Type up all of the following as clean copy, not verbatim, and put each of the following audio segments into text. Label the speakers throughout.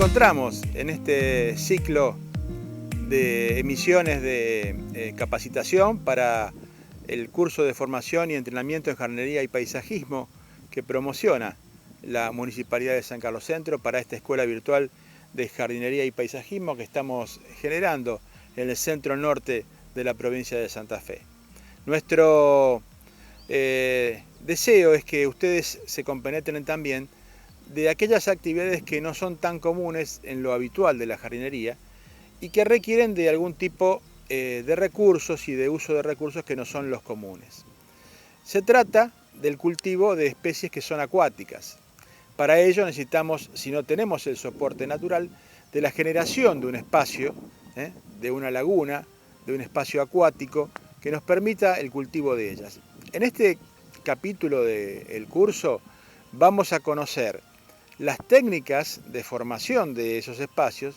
Speaker 1: encontramos en este ciclo de emisiones de capacitación para el curso de formación y entrenamiento en jardinería y paisajismo que promociona la Municipalidad de San Carlos Centro para esta escuela virtual de jardinería y paisajismo que estamos generando en el centro norte de la provincia de Santa Fe. Nuestro deseo es que ustedes se compenetren también de aquellas actividades que no son tan comunes en lo habitual de la jardinería y que requieren de algún tipo de recursos y de uso de recursos que no son los comunes. Se trata del cultivo de especies que son acuáticas. Para ello necesitamos, si no tenemos el soporte natural, de la generación de un espacio, de una laguna, de un espacio acuático que nos permita el cultivo de ellas. En este capítulo del curso vamos a conocer las técnicas de formación de esos espacios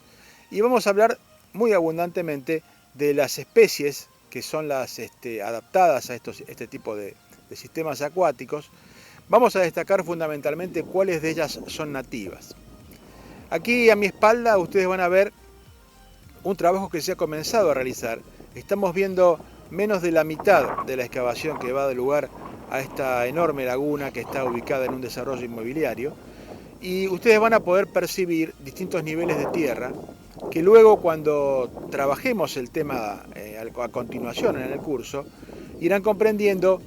Speaker 1: y vamos a hablar muy abundantemente de las especies que son las adaptadas a este tipo de sistemas acuáticos. Vamos a destacar fundamentalmente cuáles de ellas son nativas. Aquí a mi espalda ustedes van a ver un trabajo que se ha comenzado a realizar. Estamos viendo menos de la mitad de la excavación que va a dar lugar a esta enorme laguna que está ubicada en un desarrollo inmobiliario. Y ustedes van a poder percibir distintos niveles de tierra que luego cuando trabajemos el tema a continuación en el curso, irán comprendiendo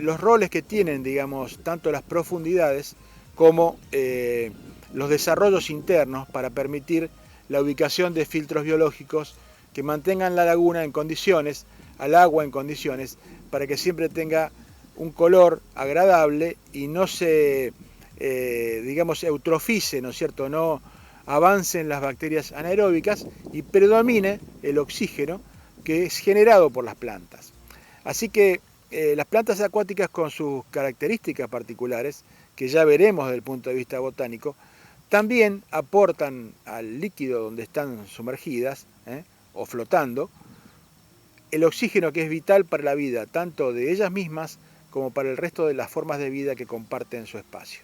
Speaker 1: los roles que tienen, digamos, tanto las profundidades como los desarrollos internos para permitir la ubicación de filtros biológicos que mantengan la laguna en condiciones, al agua en condiciones, para que siempre tenga un color agradable y no se digamos, eutrofice, ¿no es cierto?, no avancen las bacterias anaeróbicas y predomine el oxígeno que es generado por las plantas. Así que las plantas acuáticas con sus características particulares, que ya veremos desde el punto de vista botánico, también aportan al líquido donde están sumergidas o flotando el oxígeno que es vital para la vida, tanto de ellas mismas como para el resto de las formas de vida que comparten su espacio.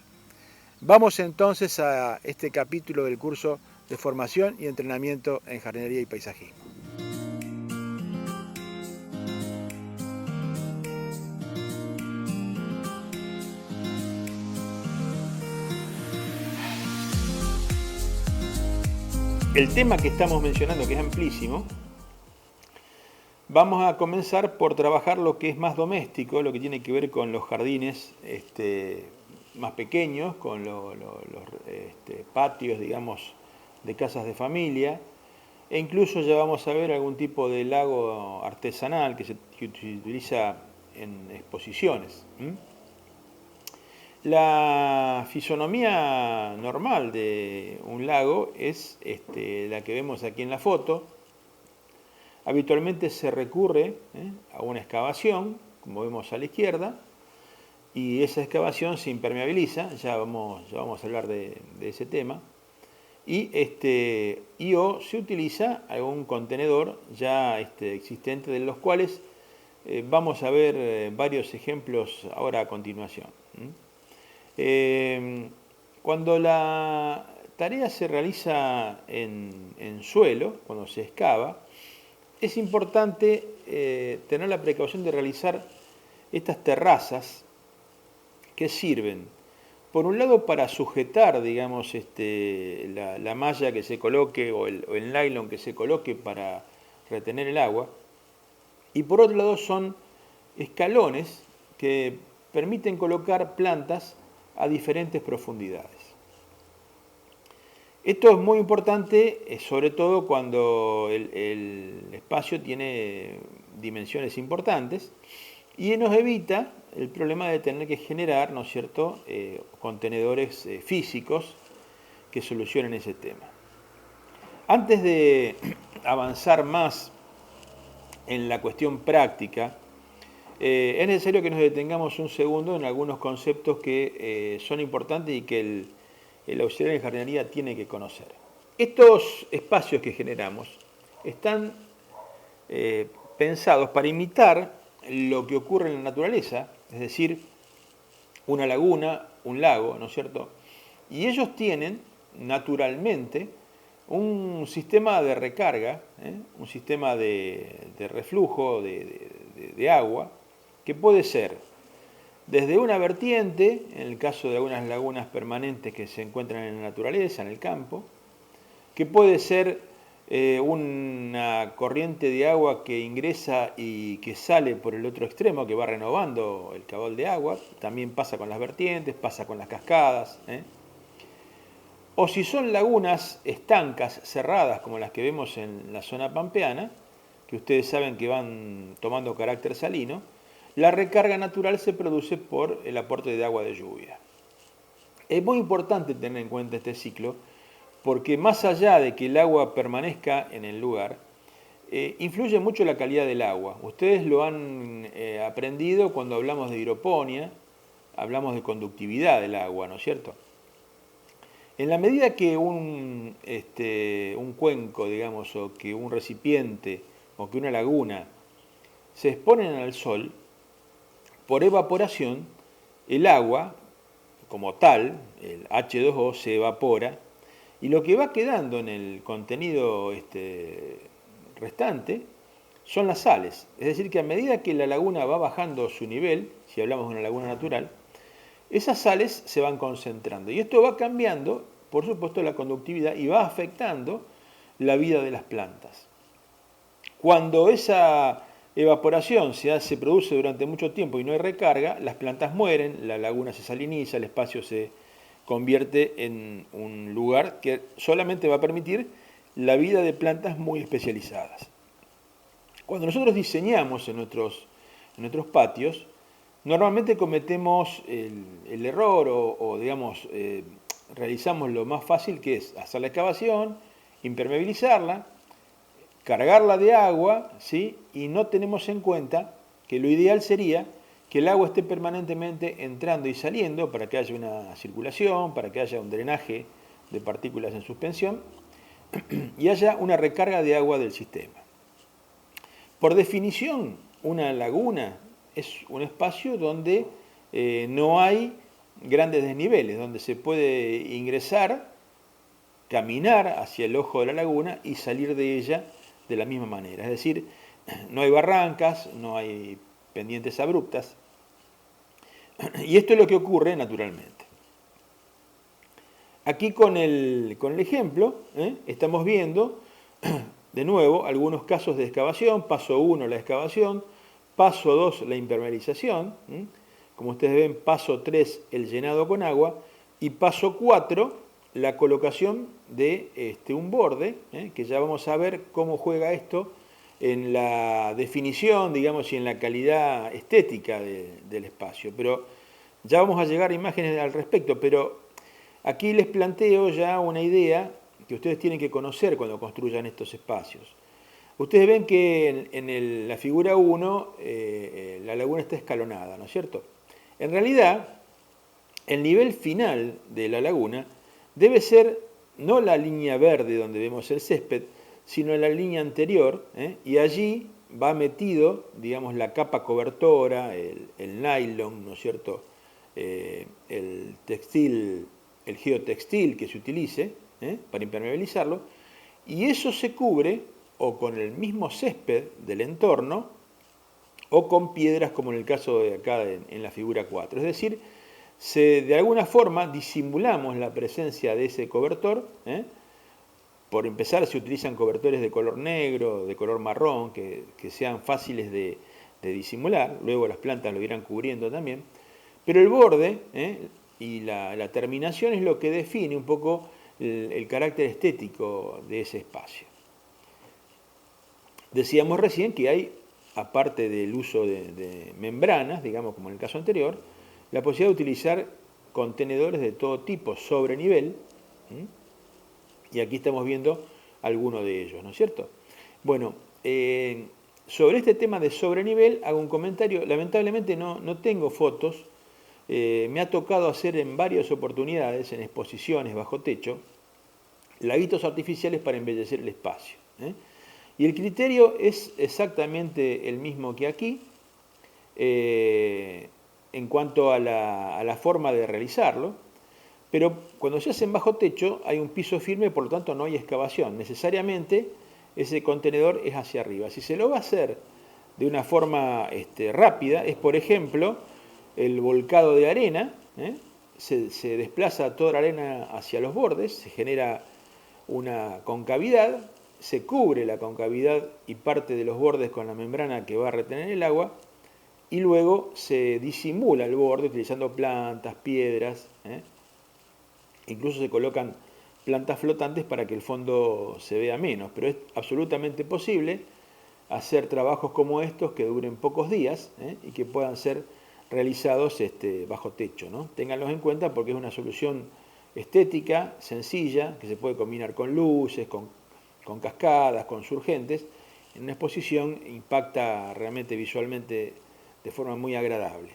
Speaker 1: Vamos entonces a este capítulo del curso de formación y entrenamiento en jardinería y paisajismo. El tema que estamos mencionando, que es amplísimo, vamos a comenzar por trabajar lo que es más doméstico, lo que tiene que ver con los jardines más pequeños, con los patios, digamos, de casas de familia, e incluso ya vamos a ver algún tipo de lago artesanal que se utiliza en exposiciones. La fisonomía normal de un lago es la que vemos aquí en la foto. Habitualmente se recurre a una excavación, como vemos a la izquierda, y esa excavación se impermeabiliza, ya vamos a hablar de ese tema, y o se utiliza algún contenedor ya existente, de los cuales vamos a ver varios ejemplos ahora a continuación. Cuando la tarea se realiza en suelo, cuando se excava, es importante tener la precaución de realizar estas terrazas que sirven, por un lado, para sujetar, digamos, la malla que se coloque o el nylon que se coloque para retener el agua, y por otro lado son escalones que permiten colocar plantas a diferentes profundidades. Esto es muy importante, sobre todo cuando el espacio tiene dimensiones importantes y nos evita el problema de tener que generar, ¿no es cierto?, contenedores físicos que solucionen ese tema. Antes de avanzar más en la cuestión práctica, es necesario que nos detengamos un segundo en algunos conceptos que son importantes y que el auxiliar en jardinería tiene que conocer. Estos espacios que generamos están pensados para imitar lo que ocurre en la naturaleza, es decir, una laguna, un lago, ¿no es cierto? Y ellos tienen, naturalmente, un sistema de recarga, un sistema de reflujo de agua, que puede ser desde una vertiente, en el caso de algunas lagunas permanentes que se encuentran en la naturaleza, en el campo, que puede ser una corriente de agua que ingresa y que sale por el otro extremo, que va renovando el caudal de agua. También pasa con las vertientes, pasa con las cascadas. O si son lagunas estancas, cerradas, como las que vemos en la zona pampeana, que ustedes saben que van tomando carácter salino, la recarga natural se produce por el aporte de agua de lluvia. Es muy importante tener en cuenta este ciclo, porque más allá de que el agua permanezca en el lugar, influye mucho la calidad del agua. Ustedes lo han aprendido cuando hablamos de hidroponía, hablamos de conductividad del agua, ¿no es cierto? En la medida que un cuenco, digamos, o que un recipiente, o que una laguna se exponen al sol, por evaporación, el agua, como tal, el H2O, se evapora, y lo que va quedando en el contenido restante son las sales. Es decir, que a medida que la laguna va bajando su nivel, si hablamos de una laguna natural, esas sales se van concentrando. Y esto va cambiando, por supuesto, la conductividad y va afectando la vida de las plantas. Cuando esa evaporación se produce durante mucho tiempo y no hay recarga, las plantas mueren, la laguna se saliniza, el espacio se convierte en un lugar que solamente va a permitir la vida de plantas muy especializadas. Cuando nosotros diseñamos en nuestros patios, normalmente cometemos el error o digamos, realizamos lo más fácil, que es hacer la excavación, impermeabilizarla, cargarla de agua, ¿sí? Y no tenemos en cuenta que lo ideal sería que el agua esté permanentemente entrando y saliendo para que haya una circulación, para que haya un drenaje de partículas en suspensión y haya una recarga de agua del sistema. Por definición, una laguna es un espacio donde no hay grandes desniveles, donde se puede ingresar, caminar hacia el ojo de la laguna y salir de ella de la misma manera. Es decir, no hay barrancas, no hay pendientes abruptas. Y esto es lo que ocurre naturalmente. Aquí con el ejemplo, estamos viendo de nuevo algunos casos de excavación. Paso 1, la excavación. Paso 2, la impermeabilización. Como ustedes ven, paso 3, el llenado con agua. Y paso 4, la colocación de un borde, que ya vamos a ver cómo juega esto en la definición, digamos, y en la calidad estética del espacio. Pero ya vamos a llegar a imágenes al respecto, pero aquí les planteo ya una idea que ustedes tienen que conocer cuando construyan estos espacios. Ustedes ven que en la figura 1 la laguna está escalonada, ¿no es cierto? En realidad, el nivel final de la laguna debe ser no la línea verde donde vemos el césped, sino la línea anterior, y allí va metido, digamos, la capa cobertora, el nylon, ¿no es cierto?, el textil, el geotextil que se utilice para impermeabilizarlo, y eso se cubre o con el mismo césped del entorno o con piedras, como en el caso de acá en la figura 4. Es decir, de alguna forma disimulamos la presencia de ese cobertor. Por empezar, se utilizan cobertores de color negro, de color marrón, que sean fáciles de disimular. Luego las plantas lo irán cubriendo también. Pero el borde y la terminación es lo que define un poco el carácter estético de ese espacio. Decíamos recién que hay, aparte del uso de membranas, digamos como en el caso anterior, la posibilidad de utilizar contenedores de todo tipo sobre nivel. Y aquí estamos viendo algunos de ellos, ¿no es cierto? Bueno, sobre este tema de sobrenivel hago un comentario. Lamentablemente no tengo fotos. Me ha tocado hacer en varias oportunidades, en exposiciones bajo techo, laguitos artificiales para embellecer el espacio. Y el criterio es exactamente el mismo que aquí, en cuanto a la forma de realizarlo. Pero cuando se hace en bajo techo hay un piso firme, por lo tanto no hay excavación. Necesariamente ese contenedor es hacia arriba. Si se lo va a hacer de una forma rápida, es por ejemplo el volcado de arena, se desplaza toda la arena hacia los bordes, se genera una concavidad, se cubre la concavidad y parte de los bordes con la membrana que va a retener el agua, y luego se disimula el borde utilizando plantas, piedras, incluso se colocan plantas flotantes para que el fondo se vea menos, pero es absolutamente posible hacer trabajos como estos que duren pocos días y que puedan ser realizados bajo techo, ¿no? Ténganlos en cuenta porque es una solución estética, sencilla, que se puede combinar con luces, con cascadas, con surgentes. En una exposición impacta realmente visualmente de forma muy agradable.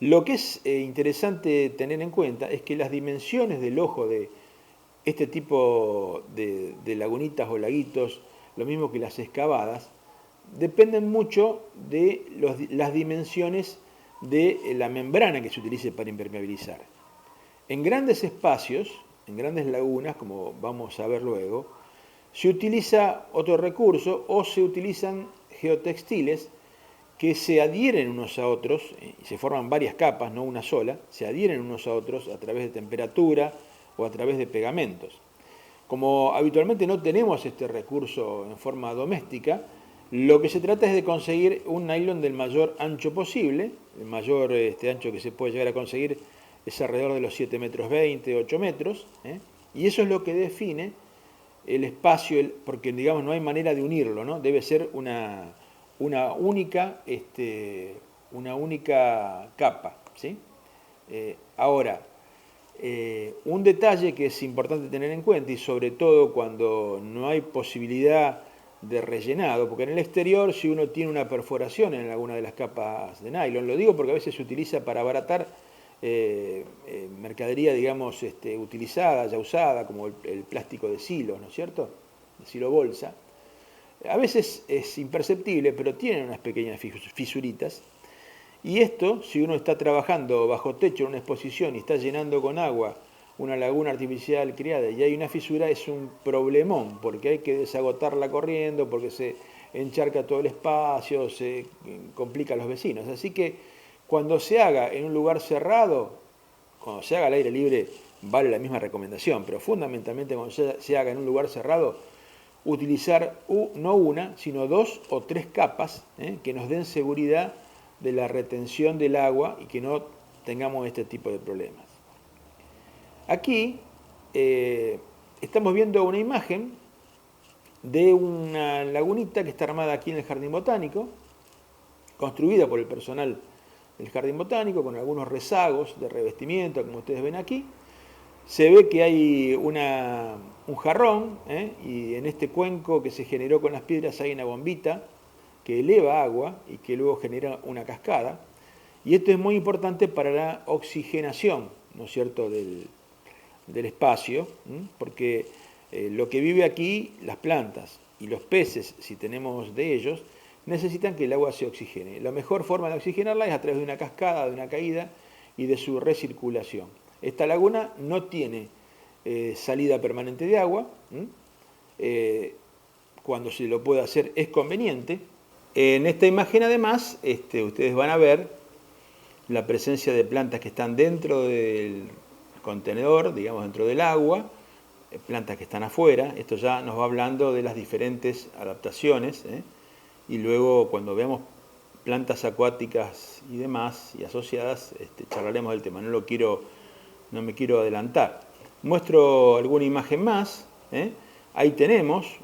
Speaker 1: Lo que es interesante tener en cuenta es que las dimensiones del ojo de este tipo de lagunitas o laguitos, lo mismo que las excavadas, dependen mucho de las dimensiones de la membrana que se utilice para impermeabilizar. En grandes espacios, en grandes lagunas, como vamos a ver luego, se utiliza otro recurso o se utilizan geotextiles que se adhieren unos a otros, y se forman varias capas, no una sola, se adhieren unos a otros a través de temperatura o a través de pegamentos. Como habitualmente no tenemos este recurso en forma doméstica, lo que se trata es de conseguir un nylon del mayor ancho posible. El mayor ancho que se puede llegar a conseguir es alrededor de los 7,20 metros, 8 metros, y eso es lo que define el espacio, porque digamos no hay manera de unirlo, ¿no? Debe ser una única capa, ¿sí? Ahora, un detalle que es importante tener en cuenta, y sobre todo cuando no hay posibilidad de rellenado, porque en el exterior si uno tiene una perforación en alguna de las capas de nylon, lo digo porque a veces se utiliza para abaratar mercadería, digamos, utilizada, ya usada, como el plástico de silo, ¿no es cierto? De silo bolsa. A veces es imperceptible, pero tiene unas pequeñas fisuritas. Y esto, si uno está trabajando bajo techo en una exposición y está llenando con agua una laguna artificial criada y hay una fisura, es un problemón, porque hay que desagotarla corriendo, porque se encharca todo el espacio, se complica a los vecinos. Así que cuando se haga en un lugar cerrado, cuando se haga al aire libre, vale la misma recomendación, pero fundamentalmente cuando se haga en un lugar cerrado, utilizar no una, sino 2 o 3 capas que nos den seguridad de la retención del agua y que no tengamos este tipo de problemas. Aquí estamos viendo una imagen de una lagunita que está armada aquí en el Jardín Botánico, construida por el personal del Jardín Botánico, con algunos rezagos de revestimiento, como ustedes ven aquí. Se ve que hay un jarrón, y en este cuenco que se generó con las piedras hay una bombita que eleva agua y que luego genera una cascada. Y esto es muy importante para la oxigenación, ¿no es cierto?, del espacio, porque lo que vive aquí, las plantas y los peces, si tenemos de ellos, necesitan que el agua se oxigene. La mejor forma de oxigenarla es a través de una cascada, de una caída y de su recirculación. Esta laguna no tiene salida permanente de agua. Cuando se lo puede hacer es conveniente. En esta imagen además ustedes van a ver la presencia de plantas que están dentro del contenedor, digamos dentro del agua, plantas que están afuera. Esto ya nos va hablando de las diferentes adaptaciones, y luego cuando veamos plantas acuáticas y demás y asociadas, charlaremos del tema. No me quiero adelantar. Muestro alguna imagen más. Ahí tenemos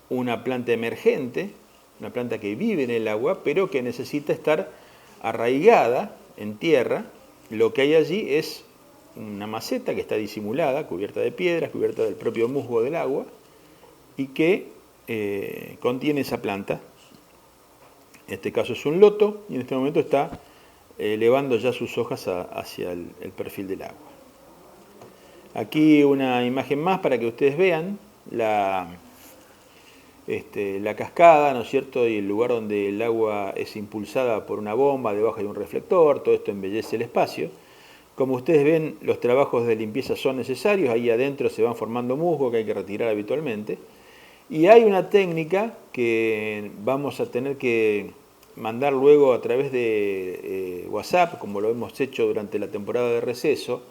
Speaker 1: una planta emergente, una planta que vive en el agua, pero que necesita estar arraigada en tierra. Lo que hay allí es una maceta que está disimulada, cubierta de piedras, cubierta del propio musgo del agua, y que contiene esa planta. En este caso es un loto, y en este momento está elevando ya sus hojas hacia el perfil del agua. Aquí una imagen más para que ustedes vean la cascada, ¿no es cierto?, y el lugar donde el agua es impulsada por una bomba debajo de un reflector. Todo esto embellece el espacio. Como ustedes ven, los trabajos de limpieza son necesarios, ahí adentro se van formando musgo que hay que retirar habitualmente. Y hay una técnica que vamos a tener que mandar luego a través de WhatsApp, como lo hemos hecho durante la temporada de receso,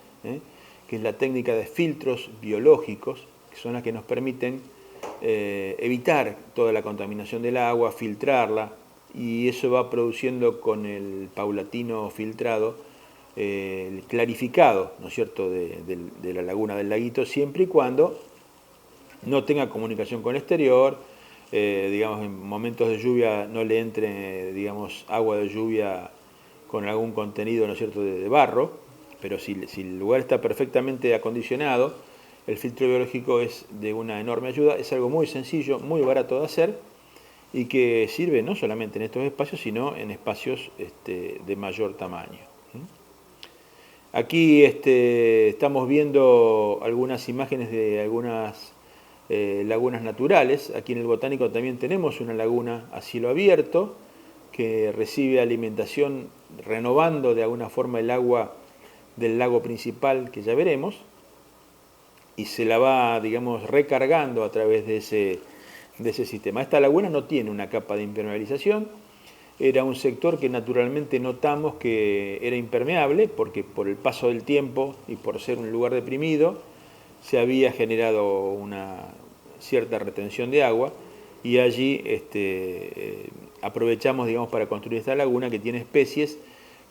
Speaker 1: que es la técnica de filtros biológicos, que son las que nos permiten evitar toda la contaminación del agua, filtrarla, y eso va produciendo con el paulatino filtrado el clarificado, ¿no es cierto?, de la laguna del laguito, siempre y cuando no tenga comunicación con el exterior, digamos, en momentos de lluvia no le entre, digamos, agua de lluvia con algún contenido, ¿no es cierto?, de barro, pero si el lugar está perfectamente acondicionado, el filtro biológico es de una enorme ayuda, es algo muy sencillo, muy barato de hacer y que sirve no solamente en estos espacios, sino en espacios de mayor tamaño. Aquí estamos viendo algunas imágenes de algunas lagunas naturales. Aquí en el Botánico también tenemos una laguna a cielo abierto que recibe alimentación renovando de alguna forma el agua del lago principal que ya veremos y se la va, digamos, recargando a través de ese sistema. Esta laguna no tiene una capa de impermeabilización, era un sector que naturalmente notamos que era impermeable porque por el paso del tiempo y por ser un lugar deprimido se había generado una cierta retención de agua y allí aprovechamos, digamos, para construir esta laguna que tiene especies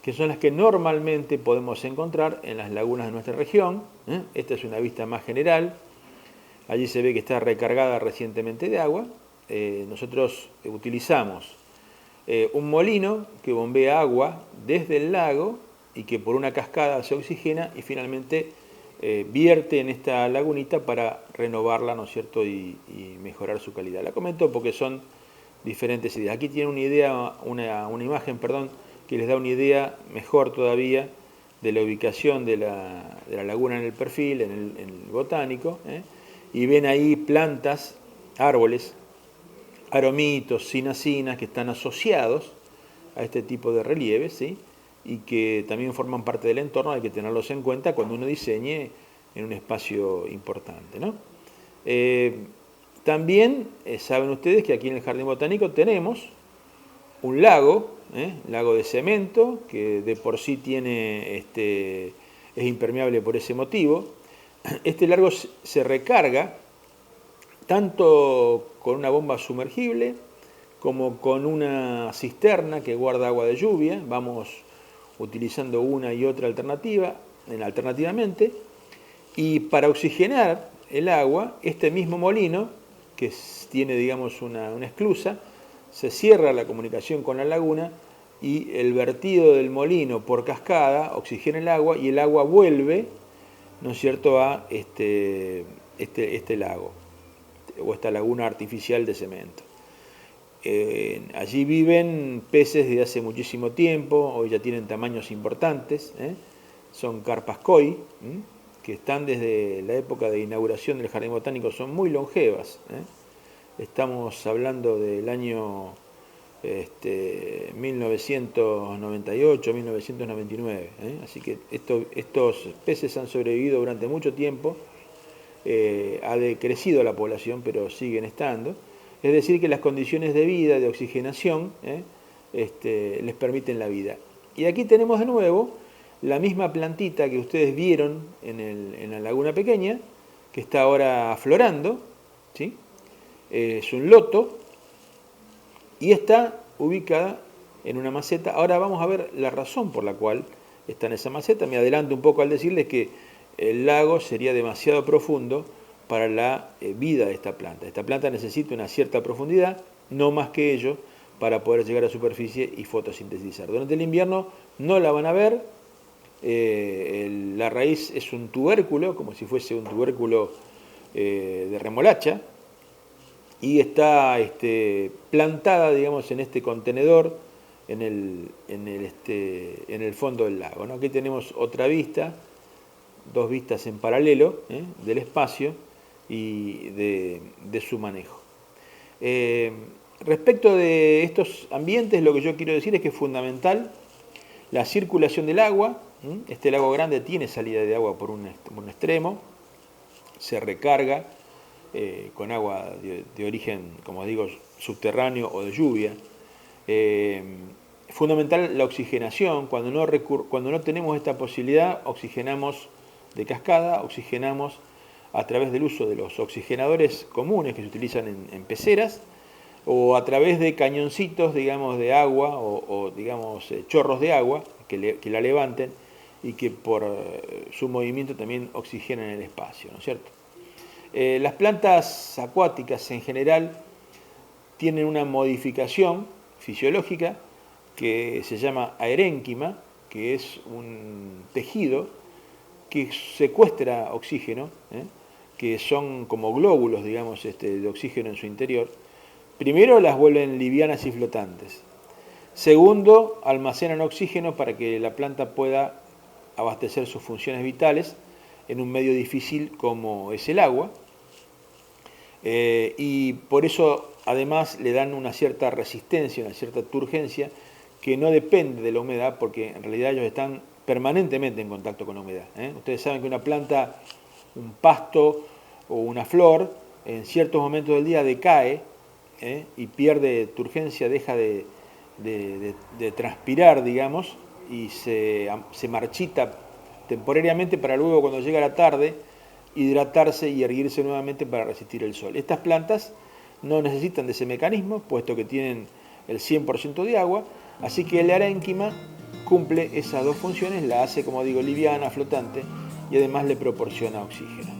Speaker 1: que son las que normalmente podemos encontrar en las lagunas de nuestra región. Esta es una vista más general. Allí se ve que está recargada recientemente de agua. Nosotros utilizamos un molino que bombea agua desde el lago y que por una cascada se oxigena y finalmente vierte en esta lagunita para renovarla, ¿no es cierto?, y mejorar su calidad. La comento porque son diferentes ideas. Aquí tienen una imagen, perdón, que les da una idea mejor todavía de la ubicación de la laguna en el perfil, en el botánico, y ven ahí plantas, árboles, aromitos, cinacinas que están asociados a este tipo de relieves, ¿sí?, y que también forman parte del entorno, hay que tenerlos en cuenta cuando uno diseñe en un espacio importante, ¿no? También saben ustedes que aquí en el Jardín Botánico tenemos un lago, lago de cemento, que de por sí es impermeable por ese motivo. Este lago se recarga tanto con una bomba sumergible como con una cisterna que guarda agua de lluvia. Vamos utilizando una y otra alternativamente, y para oxigenar el agua, este mismo molino, que tiene, digamos, una esclusa, se cierra la comunicación con la laguna y el vertido del molino por cascada oxigena el agua y el agua vuelve, ¿no es cierto?, a este lago o esta laguna artificial de cemento. Allí viven peces de hace muchísimo tiempo, hoy ya tienen tamaños importantes, son carpas koi, que están desde la época de inauguración del Jardín Botánico, son muy longevas. Estamos hablando del año 1998, 1999, así que estos peces han sobrevivido durante mucho tiempo, ha decrecido la población, pero siguen estando. Es decir, que las condiciones de vida, de oxigenación, les permiten la vida. Y aquí tenemos de nuevo la misma plantita que ustedes vieron en la laguna pequeña, que está ahora aflorando, ¿sí? Es un loto y está ubicada en una maceta. Ahora vamos a ver la razón por la cual está en esa maceta. Me adelanto un poco al decirles que el lago sería demasiado profundo para la vida de esta planta. Esta planta necesita una cierta profundidad, no más que ello, para poder llegar a superficie y fotosintetizar. Durante el invierno no la van a ver, la raíz es un tubérculo, como si fuese un tubérculo de remolacha, y está plantada, digamos, en este contenedor, en el fondo del lago, ¿no? Aquí tenemos otra vista, dos vistas en paralelo del espacio y de su manejo. Respecto de estos ambientes, lo que yo quiero decir es que es fundamental la circulación del agua. Este lago grande tiene salida de agua por un extremo, se recarga con agua de origen, como digo, subterráneo o de lluvia. Fundamental la oxigenación. Cuando no tenemos esta posibilidad, oxigenamos de cascada, oxigenamos a través del uso de los oxigenadores comunes que se utilizan en peceras, o a través de cañoncitos, digamos, de agua o digamos, chorros de agua que la levanten y que por su movimiento también oxigenan el espacio, ¿no es cierto? Las plantas acuáticas en general tienen una modificación fisiológica que se llama aerénquima, que es un tejido que secuestra oxígeno, que son como glóbulos, digamos, de oxígeno en su interior. Primero, las vuelven livianas y flotantes. Segundo, almacenan oxígeno para que la planta pueda abastecer sus funciones vitales en un medio difícil como es el agua. Y por eso, además, le dan una cierta resistencia, una cierta turgencia, que no depende de la humedad, porque en realidad ellos están permanentemente en contacto con la humedad. Ustedes saben que una planta, un pasto o una flor, en ciertos momentos del día decae y pierde turgencia, deja de transpirar, digamos, y se marchita temporariamente para luego, cuando llega la tarde, hidratarse y erguirse nuevamente para resistir el sol. Estas plantas no necesitan de ese mecanismo, puesto que tienen el 100% de agua, así que el arénquima cumple esas dos funciones, la hace, como digo, liviana, flotante, y además le proporciona oxígeno.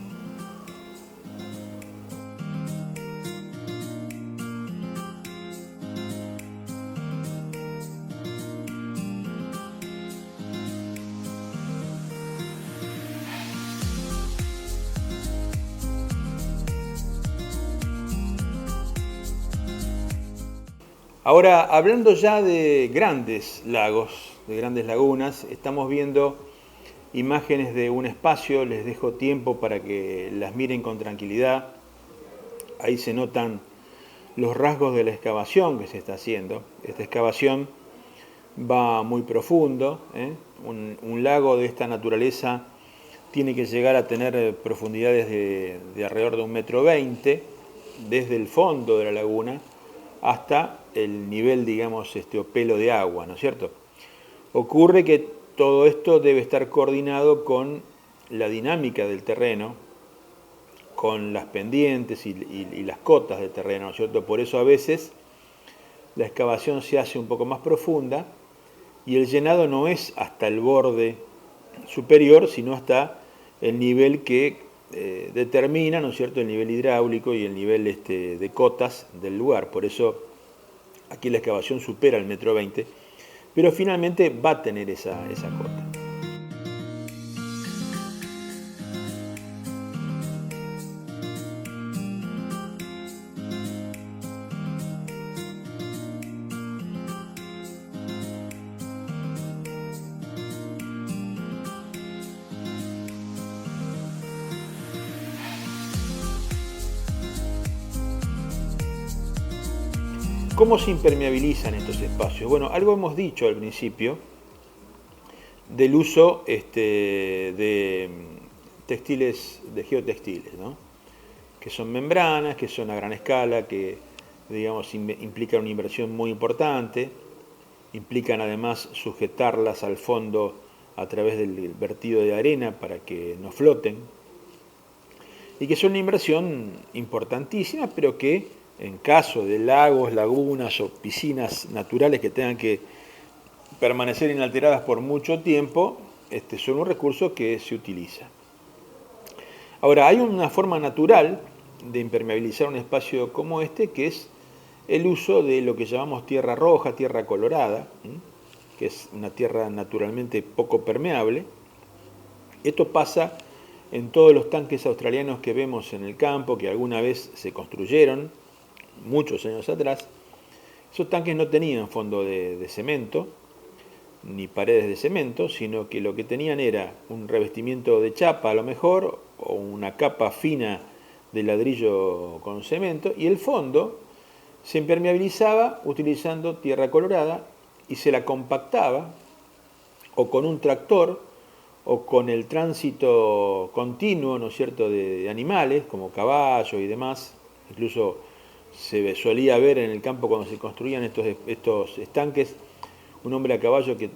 Speaker 1: Ahora, hablando ya de grandes lagos, de grandes lagunas, estamos viendo imágenes de un espacio, les dejo tiempo para que las miren con tranquilidad. Ahí se notan los rasgos de la excavación que se está haciendo. Esta excavación va muy profundo. Un lago de esta naturaleza tiene que llegar a tener profundidades de alrededor de 1,20 m, desde el fondo de la laguna hasta el nivel, digamos, o pelo de agua, ¿no es cierto? Ocurre que todo esto debe estar coordinado con la dinámica del terreno, con las pendientes y las cotas del terreno, ¿no es cierto? Por eso a veces la excavación se hace un poco más profunda y el llenado no es hasta el borde superior, sino hasta el nivel que determina, ¿no es cierto?, el nivel hidráulico y el nivel de cotas del lugar. Por eso aquí la excavación supera el 1,20 m, pero finalmente va a tener esa cota. ¿Cómo se impermeabilizan estos espacios? Bueno, algo hemos dicho al principio del uso de textiles, de geotextiles, ¿no? Que son membranas, que son a gran escala, que, digamos, implican una inversión muy importante, implican además sujetarlas al fondo a través del vertido de arena para que no floten, y que son una inversión importantísima, pero que en caso de lagos, lagunas o piscinas naturales que tengan que permanecer inalteradas por mucho tiempo, son un recurso que se utiliza. Ahora, hay una forma natural de impermeabilizar un espacio como este, que es el uso de lo que llamamos tierra roja, tierra colorada, que es una tierra naturalmente poco permeable. Esto pasa en todos los tanques australianos que vemos en el campo, que alguna vez se construyeron, muchos años atrás. Esos tanques no tenían fondo de cemento, ni paredes de cemento, sino que lo que tenían era un revestimiento de chapa a lo mejor, o una capa fina de ladrillo con cemento, y el fondo se impermeabilizaba utilizando tierra colorada y se la compactaba o con un tractor, o con el tránsito continuo, ¿no es cierto?, de animales, como caballos y demás. Incluso se solía ver en el campo cuando se construían estos estanques, un hombre a caballo que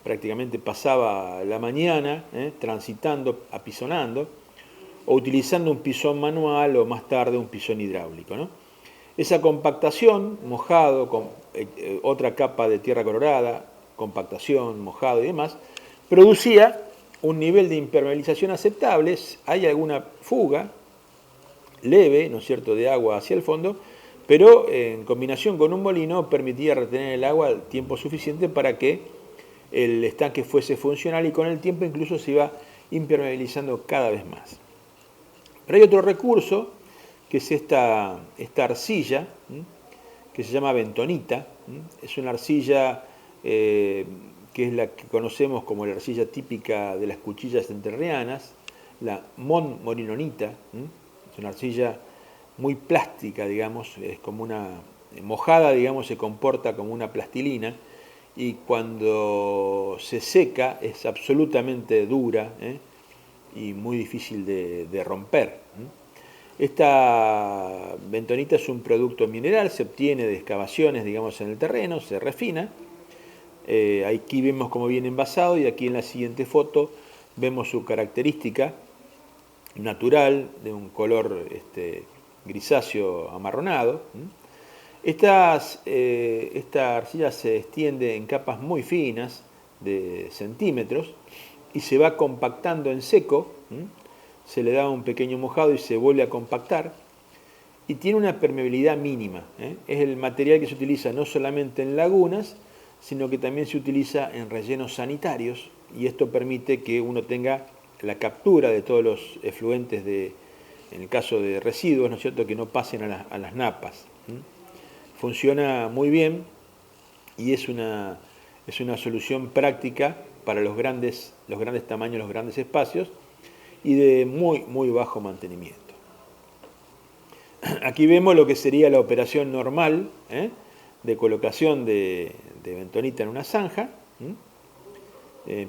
Speaker 1: prácticamente pasaba la mañana transitando, apisonando, o utilizando un pisón manual o más tarde un pisón hidráulico, ¿no? Esa compactación, mojado, con otra capa de tierra colorada, compactación, mojado y demás, producía un nivel de impermeabilización aceptable. Hay alguna fuga leve, ¿no es cierto?, de agua hacia el fondo, pero en combinación con un molino permitía retener el agua el tiempo suficiente para que el estanque fuese funcional, y con el tiempo incluso se iba impermeabilizando cada vez más. Pero hay otro recurso, que es esta arcilla, que se llama bentonita. Es una arcilla que es la que conocemos como la arcilla típica de las cuchillas entrerrianas, la montmorinonita. Es una arcilla muy plástica, digamos, es como una mojada, digamos, se comporta como una plastilina, y cuando se seca es absolutamente dura y muy difícil de romper. Esta bentonita es un producto mineral, se obtiene de excavaciones, digamos, en el terreno, se refina. Aquí vemos cómo viene envasado, y aquí en la siguiente foto vemos su característica natural de un color grisáceo amarronado. Esta arcilla se extiende en capas muy finas de centímetros y se va compactando en seco. Se le da un pequeño mojado y se vuelve a compactar, y tiene una permeabilidad mínima. Es el material que se utiliza no solamente en lagunas, sino que también se utiliza en rellenos sanitarios, y esto permite que uno tenga la captura de todos los efluentes, en el caso de residuos, ¿no es cierto?, que no pasen a las napas. Funciona muy bien y es una solución práctica para los grandes tamaños, los grandes espacios, y de muy bajo mantenimiento. Aquí vemos lo que sería la operación normal de colocación de bentonita en una zanja.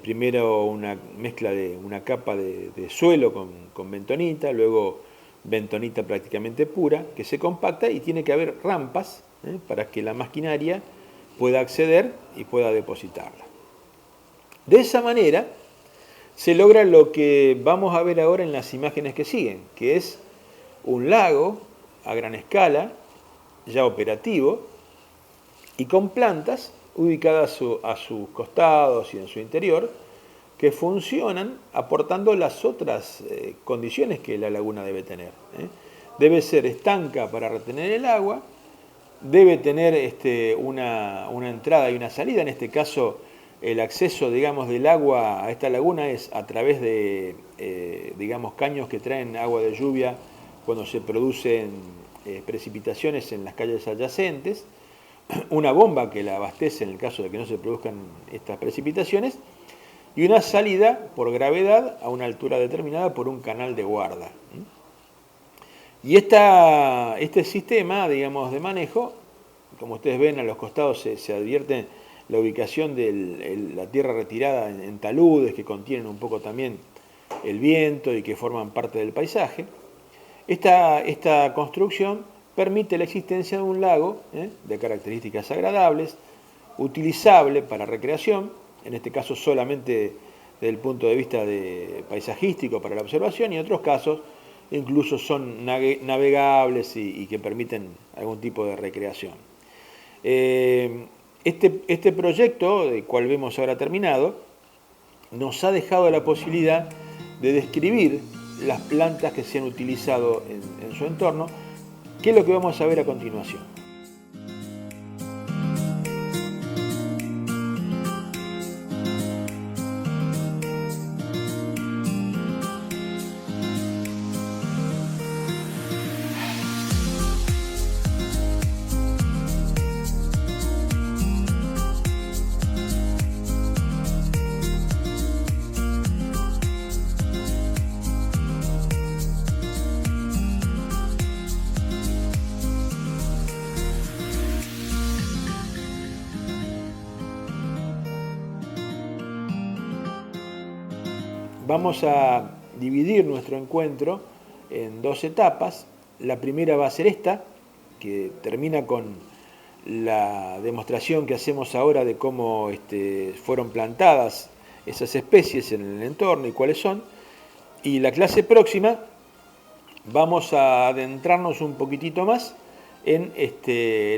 Speaker 1: Primero una mezcla de una capa de suelo con bentonita, luego bentonita prácticamente pura, que se compacta, y tiene que haber rampas para que la maquinaria pueda acceder y pueda depositarla. De esa manera se logra lo que vamos a ver ahora en las imágenes que siguen, que es un lago a gran escala, ya operativo, y con plantas ubicadas a sus costados y en su interior, que funcionan aportando las otras condiciones que la laguna debe tener. Debe ser estanca para retener el agua, debe tener una entrada y una salida. En este caso, el acceso, digamos, del agua a esta laguna es a través de, digamos, caños que traen agua de lluvia cuando se producen precipitaciones en las calles adyacentes, una bomba que la abastece en el caso de que no se produzcan estas precipitaciones, y una salida por gravedad a una altura determinada por un canal de guarda. Y este sistema, digamos, de manejo, como ustedes ven a los costados se advierte la ubicación de la tierra retirada en taludes que contienen un poco también el viento y que forman parte del paisaje. Esta construcción permite la existencia de un lago de características agradables, utilizable para recreación, en este caso solamente desde el punto de vista paisajístico para la observación, y en otros casos incluso son navegables y que permiten algún tipo de recreación. Este proyecto, del cual vemos ahora terminado, nos ha dejado la posibilidad de describir las plantas que se han utilizado en su entorno, que es lo que vamos a ver a continuación. vamos a dividir nuestro encuentro en dos etapas. La primera va a ser esta, que termina con la demostración que hacemos ahora de cómo fueron plantadas esas especies en el entorno y cuáles son. Y la clase próxima vamos a adentrarnos un poquitito más en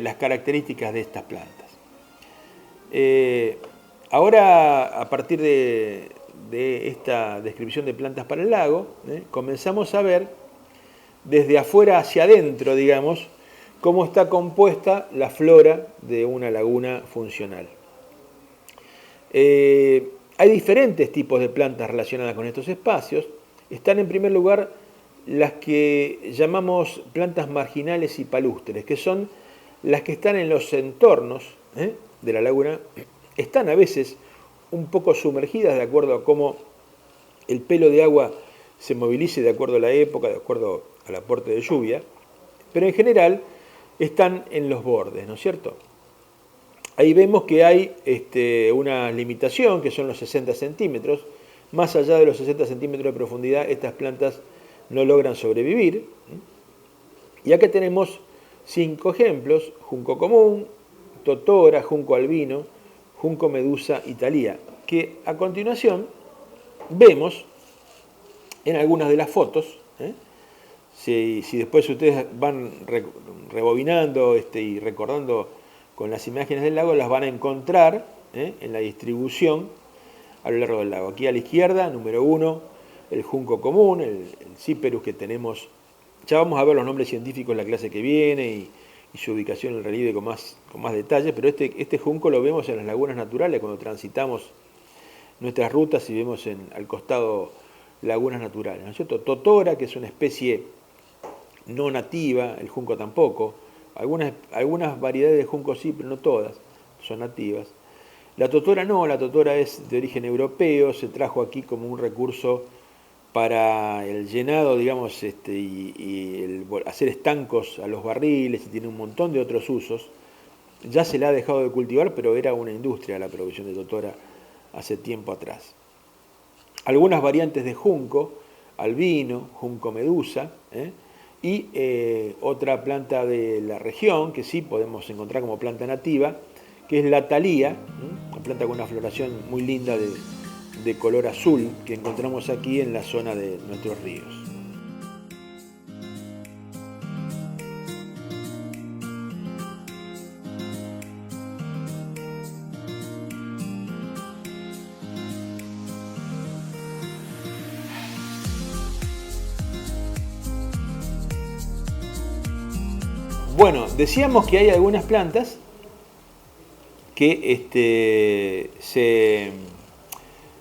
Speaker 1: las características de estas plantas. Ahora, a partir de esta descripción de plantas para el lago, comenzamos a ver desde afuera hacia adentro, digamos, cómo está compuesta la flora de una laguna funcional. Hay diferentes tipos de plantas relacionadas con estos espacios. Están en primer lugar las que llamamos plantas marginales y palustres, que son las que están en los entornos de la laguna. Están a veces un poco sumergidas de acuerdo a cómo el pelo de agua se movilice, de acuerdo a la época, de acuerdo al aporte de lluvia, pero en general están en los bordes, ¿no es cierto? Ahí vemos que hay una limitación, que son los 60 centímetros. Más allá de los 60 centímetros de profundidad, estas plantas no logran sobrevivir. Y acá tenemos 5 ejemplos: junco común, totora, junco albino, junco medusa y talía, que a continuación vemos en algunas de las fotos. Si después ustedes van rebobinando y recordando con las imágenes del lago, las van a encontrar en la distribución a lo largo del lago. Aquí a la izquierda, número 1, el junco común, el Cyperus que tenemos. Ya vamos a ver los nombres científicos en la clase que viene y su ubicación en el relieve con más detalle, pero este junco lo vemos en las lagunas naturales cuando transitamos nuestras rutas y vemos al costado lagunas naturales, ¿no es cierto? Totora, que es una especie no nativa, el junco tampoco. Algunas variedades de junco sí, pero no todas son nativas. La totora no, la totora es de origen europeo, se trajo aquí como un recurso para el llenado, digamos, y el hacer estancos a los barriles, y tiene un montón de otros usos. Ya se la ha dejado de cultivar, pero era una industria la producción de totora hace tiempo atrás. Algunas variantes de junco, albino, junco medusa, y otra planta de la región que sí podemos encontrar como planta nativa, que es la talía, una planta con una floración muy linda de color azul que encontramos aquí en la zona de nuestros ríos. Bueno, decíamos que hay algunas plantas que se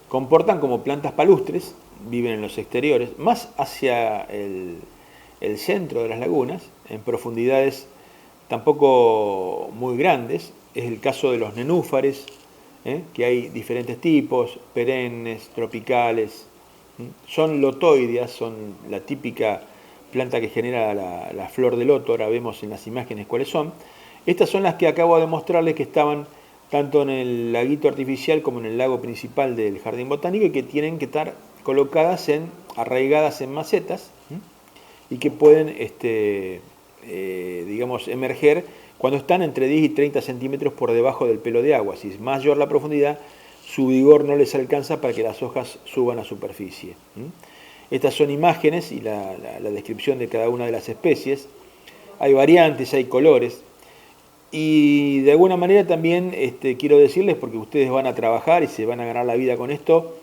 Speaker 1: comportan como plantas palustres, viven en los exteriores, más hacia el centro de las lagunas, en profundidades tampoco muy grandes. Es el caso de los nenúfares, que hay diferentes tipos, perennes, tropicales. Son lotoideas, son la típica planta que genera la flor de loto. Ahora vemos en las imágenes cuáles son. Estas son las que acabo de mostrarles que estaban tanto en el laguito artificial como en el lago principal del jardín botánico, y que tienen que estar colocadas arraigadas en macetas, y que pueden digamos, emerger cuando están entre 10 y 30 centímetros por debajo del pelo de agua. Si es mayor la profundidad, su vigor no les alcanza para que las hojas suban a superficie. Estas son imágenes y la descripción de cada una de las especies. Hay variantes, hay colores. Y de alguna manera también quiero decirles, porque ustedes van a trabajar y se van a ganar la vida con esto,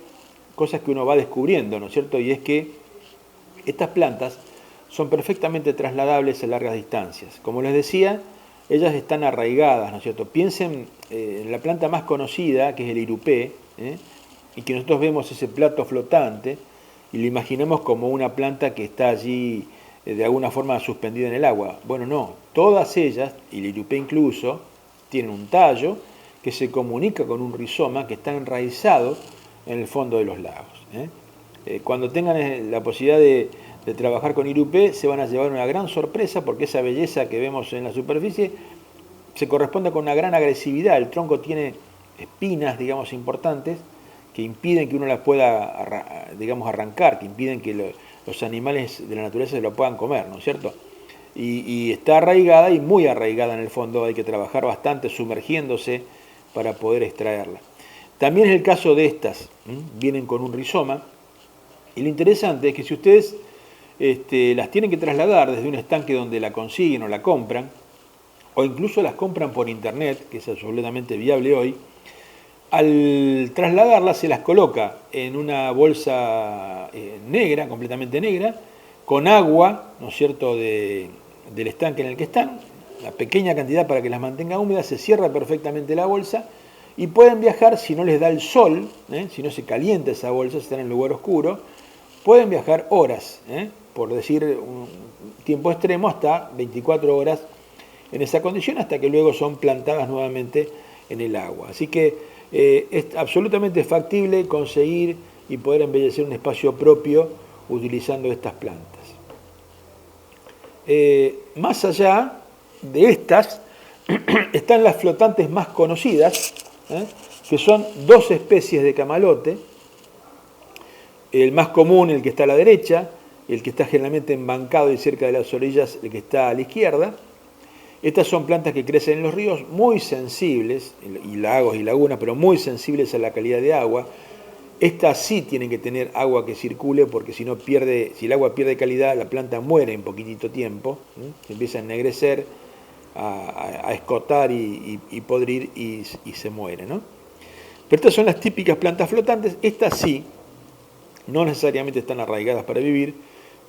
Speaker 1: cosas que uno va descubriendo, ¿no es cierto? Y es que estas plantas son perfectamente trasladables a largas distancias. Como les decía, ellas están arraigadas, ¿no es cierto? Piensen en la planta más conocida, que es el irupé, y que nosotros vemos ese plato flotante y lo imaginamos como una planta que está allí de alguna forma suspendida en el agua. Bueno, no, todas ellas, y el irupé incluso, tienen un tallo que se comunica con un rizoma que está enraizado en el fondo de los lagos. Cuando tengan la posibilidad de trabajar con irupé, se van a llevar una gran sorpresa, porque esa belleza que vemos en la superficie se corresponde con una gran agresividad. El tronco tiene espinas, digamos, importantes, que impiden que uno las pueda, digamos, arrancar, que impiden que los animales de la naturaleza se lo puedan comer, ¿no es cierto? Y está arraigada y muy arraigada en el fondo, hay que trabajar bastante sumergiéndose para poder extraerla. También es el caso de estas, vienen con un rizoma, y lo interesante es que si ustedes las tienen que trasladar desde un estanque donde la consiguen o la compran, o incluso las compran por internet, que es absolutamente viable hoy, al trasladarlas se las coloca en una bolsa negra, completamente negra, con agua, ¿no es cierto?, del estanque en el que están, una pequeña cantidad para que las mantenga húmedas, se cierra perfectamente la bolsa y pueden viajar si no les da el sol, si no se calienta esa bolsa, si están en un lugar oscuro, pueden viajar horas, por decir un tiempo extremo, hasta 24 horas en esa condición, hasta que luego son plantadas nuevamente en el agua. Así que es absolutamente factible conseguir y poder embellecer un espacio propio utilizando estas plantas. Más allá de estas, están las flotantes más conocidas, que son dos especies de camalote. El más común, el que está a la derecha, el que está generalmente embancado y cerca de las orillas, el que está a la izquierda. Estas son plantas que crecen en los ríos, muy sensibles, y lagos y lagunas, pero muy sensibles a la calidad de agua. Estas sí tienen que tener agua que circule, porque si no pierde, si el agua pierde calidad, la planta muere en poquitito tiempo, se empieza a ennegrecer, a escotar y podrir y se muere, ¿no? Pero estas son las típicas plantas flotantes. Estas sí, no necesariamente están arraigadas para vivir,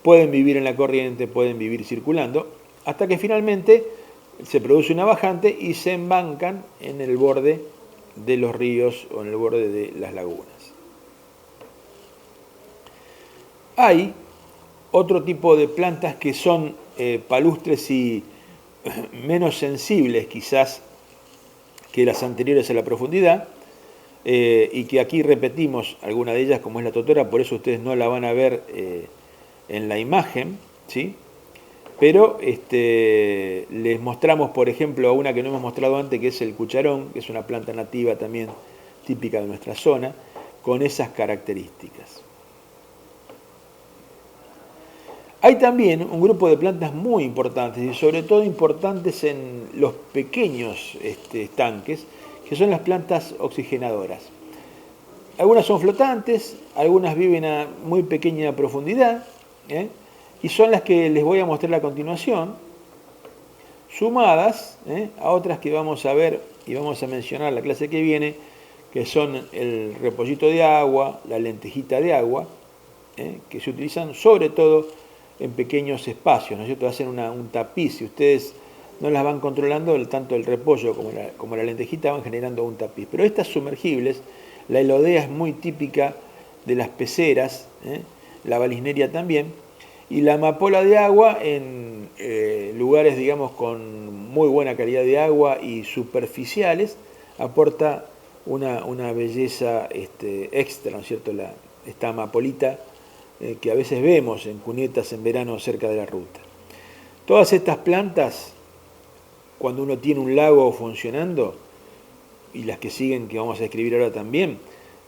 Speaker 1: pueden vivir en la corriente, pueden vivir circulando, hasta que finalmente se produce una bajante y se embancan en el borde de los ríos o en el borde de las lagunas. Hay otro tipo de plantas que son palustres y menos sensibles quizás que las anteriores a la profundidad, y que aquí repetimos alguna de ellas, como es la totora, por eso ustedes no la van a ver en la imagen, ¿sí? Pero les mostramos, por ejemplo, una que no hemos mostrado antes, que es el cucharón, que es una planta nativa también típica de nuestra zona, con esas características. Hay también un grupo de plantas muy importantes, y sobre todo importantes en los pequeños estanques, que son las plantas oxigenadoras. Algunas son flotantes, algunas viven a muy pequeña profundidad, y son las que les voy a mostrar a continuación, sumadas a otras que vamos a ver y vamos a mencionar la clase que viene, que son el repollito de agua, la lentejita de agua, que se utilizan sobre todo en pequeños espacios, ¿no es cierto? Hacen un tapiz, si ustedes no las van controlando, tanto el repollo como la lentejita van generando un tapiz. Pero estas sumergibles, la elodea es muy típica de las peceras, la balisneria también, y la amapola de agua en lugares, digamos, con muy buena calidad de agua y superficiales, aporta una belleza extra, ¿no es cierto? Esta amapolita que a veces vemos en cunetas en verano cerca de la ruta. Todas estas plantas, cuando uno tiene un lago funcionando, y las que siguen, que vamos a describir ahora también,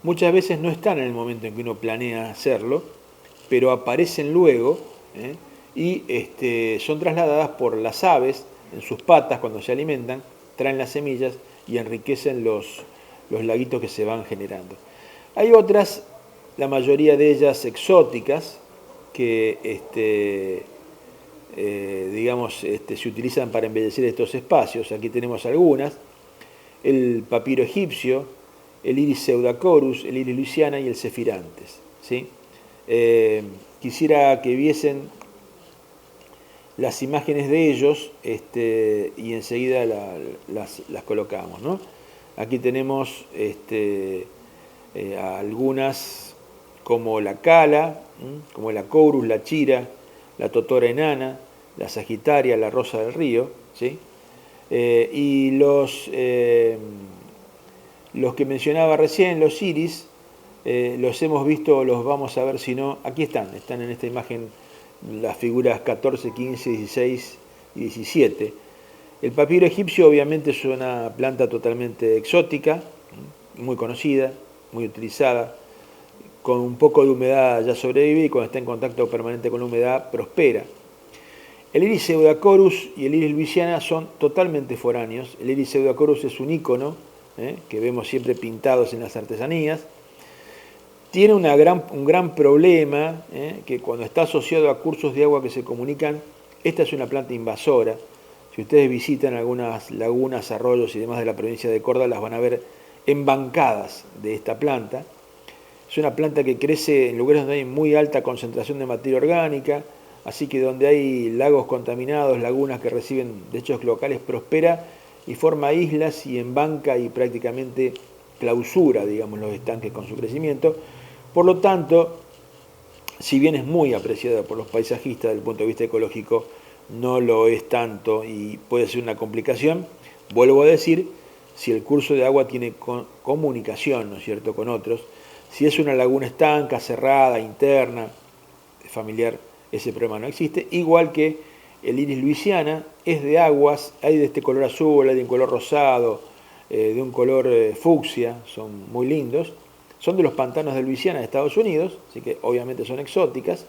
Speaker 1: muchas veces no están en el momento en que uno planea hacerlo, pero aparecen luego, y son trasladadas por las aves en sus patas cuando se alimentan, traen las semillas y enriquecen los laguitos que se van generando. Hay otras, la mayoría de ellas exóticas, que digamos, se utilizan para embellecer estos espacios. Aquí tenemos algunas: el papiro egipcio, el iris pseudacorus, el iris luisiana y el cefirantes, ¿sí? Quisiera que viesen las imágenes de ellos y enseguida las colocamos, ¿no? Aquí tenemos algunas como la cala, como la corus, la chira, la totora enana, la sagitaria, la rosa del río, ¿sí? Y los que mencionaba recién, los iris, los hemos visto, los vamos a ver, si no, aquí están en esta imagen las figuras 14, 15, 16 y 17. El papiro egipcio obviamente es una planta totalmente exótica, muy conocida, muy utilizada, con un poco de humedad ya sobrevive y cuando está en contacto permanente con la humedad prospera. El iris pseudacorus y el iris louisiana son totalmente foráneos. El iris pseudacorus es un ícono que vemos siempre pintados en las artesanías. Tiene un gran problema, que cuando está asociado a cursos de agua que se comunican, esta es una planta invasora. Si ustedes visitan algunas lagunas, arroyos y demás de la provincia de Córdoba, las van a ver embancadas de esta planta. Es una planta que crece en lugares donde hay muy alta concentración de materia orgánica, así que donde hay lagos contaminados, lagunas que reciben desechos locales, prospera y forma islas y embanca y prácticamente clausura, digamos, los estanques con su crecimiento. Por lo tanto, si bien es muy apreciada por los paisajistas desde el punto de vista ecológico, no lo es tanto y puede ser una complicación. Vuelvo a decir, si el curso de agua tiene comunicación, ¿no es cierto?, con otros, si es una laguna estanca, cerrada, interna, familiar, ese problema no existe, igual que el iris louisiana es de aguas, hay de este color azul, hay de un color rosado, de un color fucsia, son muy lindos, son de los pantanos de Luisiana de Estados Unidos, así que obviamente son exóticas,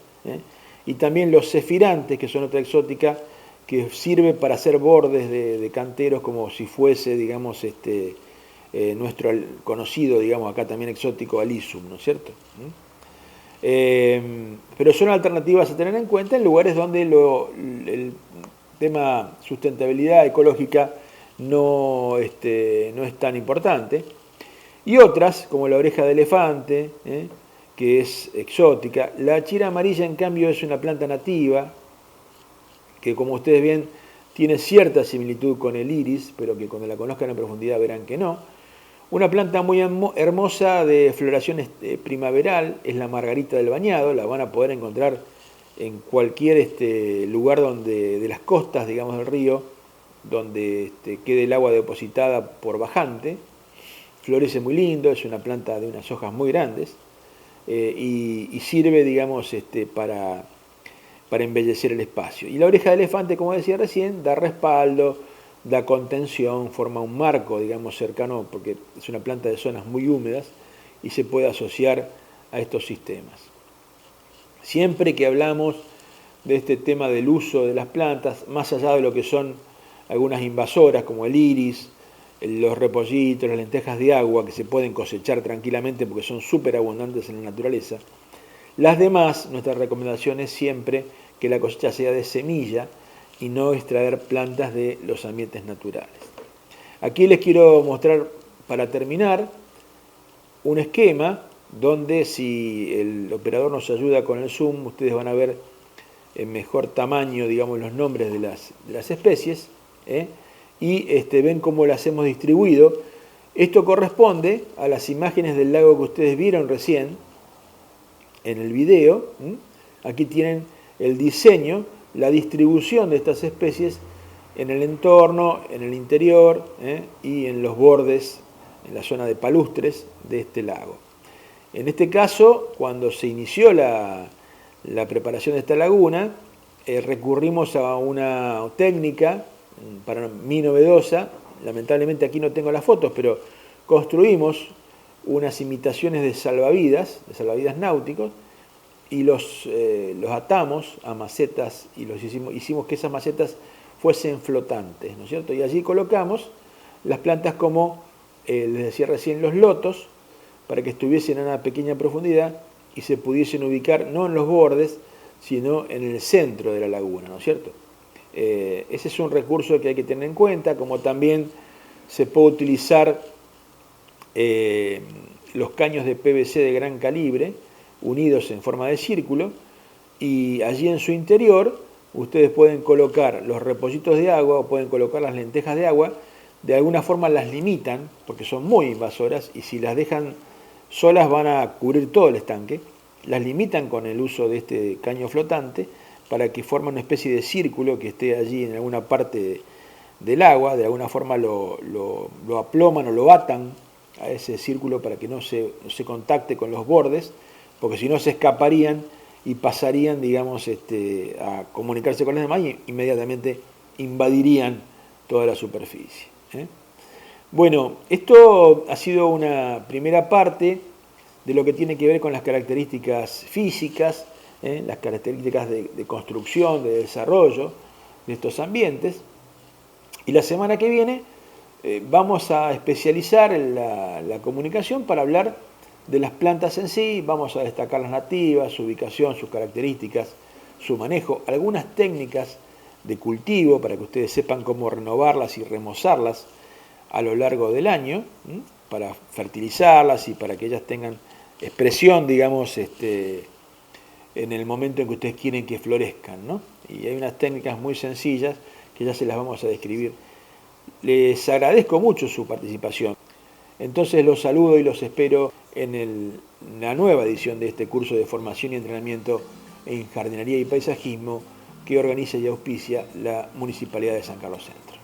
Speaker 1: y también los cefirantes, que son otra exótica, que sirve para hacer bordes de canteros como si fuese, digamos, nuestro conocido, digamos, acá también exótico, alisum, ¿no es cierto? Pero son alternativas a tener en cuenta en lugares donde el tema sustentabilidad ecológica no es tan importante. Y otras, como la oreja de elefante, que es exótica. La chira amarilla, en cambio, es una planta nativa, que como ustedes ven, tiene cierta similitud con el iris, pero que cuando la conozcan en profundidad verán que no. Una planta muy hermosa de floración primaveral es la margarita del bañado, la van a poder encontrar en cualquier lugar de las costas, digamos, del río, donde quede el agua depositada por bajante. Florece muy lindo, es una planta de unas hojas muy grandes y sirve, digamos, para embellecer el espacio. Y la oreja de elefante, como decía recién, da respaldo, da contención, forma un marco, digamos, cercano, porque es una planta de zonas muy húmedas y se puede asociar a estos sistemas. Siempre que hablamos de este tema del uso de las plantas, más allá de lo que son algunas invasoras como el iris, los repollitos, las lentejas de agua, que se pueden cosechar tranquilamente porque son súper abundantes en la naturaleza, las demás, nuestra recomendación es siempre que la cosecha sea de semilla y no extraer plantas de los ambientes naturales. Aquí les quiero mostrar, para terminar, un esquema donde, si el operador nos ayuda con el zoom, ustedes van a ver en mejor tamaño, digamos, los nombres de las especies, y ven cómo las hemos distribuido. Esto corresponde a las imágenes del lago que ustedes vieron recién en el video. Aquí tienen el diseño, la distribución de estas especies en el entorno, en el interior y en los bordes, en la zona de palustres de este lago. En este caso, cuando se inició la preparación de esta laguna, recurrimos a una técnica para mí novedosa. Lamentablemente aquí no tengo las fotos, pero construimos unas imitaciones de salvavidas náuticos, y los atamos a macetas y hicimos que esas macetas fuesen flotantes, ¿no es cierto? Y allí colocamos las plantas como, les decía recién, los lotos, para que estuviesen a una pequeña profundidad y se pudiesen ubicar no en los bordes, sino en el centro de la laguna, ¿no es cierto? Ese es un recurso que hay que tener en cuenta, como también se puede utilizar los caños de PVC de gran calibre, unidos en forma de círculo, y allí en su interior ustedes pueden colocar los repollitos de agua o pueden colocar las lentejas de agua. De alguna forma las limitan, porque son muy invasoras, y si las dejan solas van a cubrir todo el estanque. Las limitan con el uso de este caño flotante para que forme una especie de círculo que esté allí en alguna parte del agua. De alguna forma lo aploman o lo atan a ese círculo para que no se contacte con los bordes, porque si no se escaparían y pasarían, digamos, a comunicarse con los demás y inmediatamente invadirían toda la superficie. Bueno, esto ha sido una primera parte de lo que tiene que ver con las características físicas, las características de construcción, de desarrollo de estos ambientes. Y la semana que viene vamos a especializar la comunicación para hablar de las plantas en sí, vamos a destacar las nativas, su ubicación, sus características, su manejo, algunas técnicas de cultivo para que ustedes sepan cómo renovarlas y remozarlas a lo largo del año, para fertilizarlas y para que ellas tengan expresión, digamos, en el momento en que ustedes quieren que florezcan, ¿no? Y hay unas técnicas muy sencillas que ya se las vamos a describir. Les agradezco mucho su participación. Entonces los saludo y los espero en la nueva edición de este curso de formación y entrenamiento en jardinería y paisajismo que organiza y auspicia la Municipalidad de San Carlos Centro.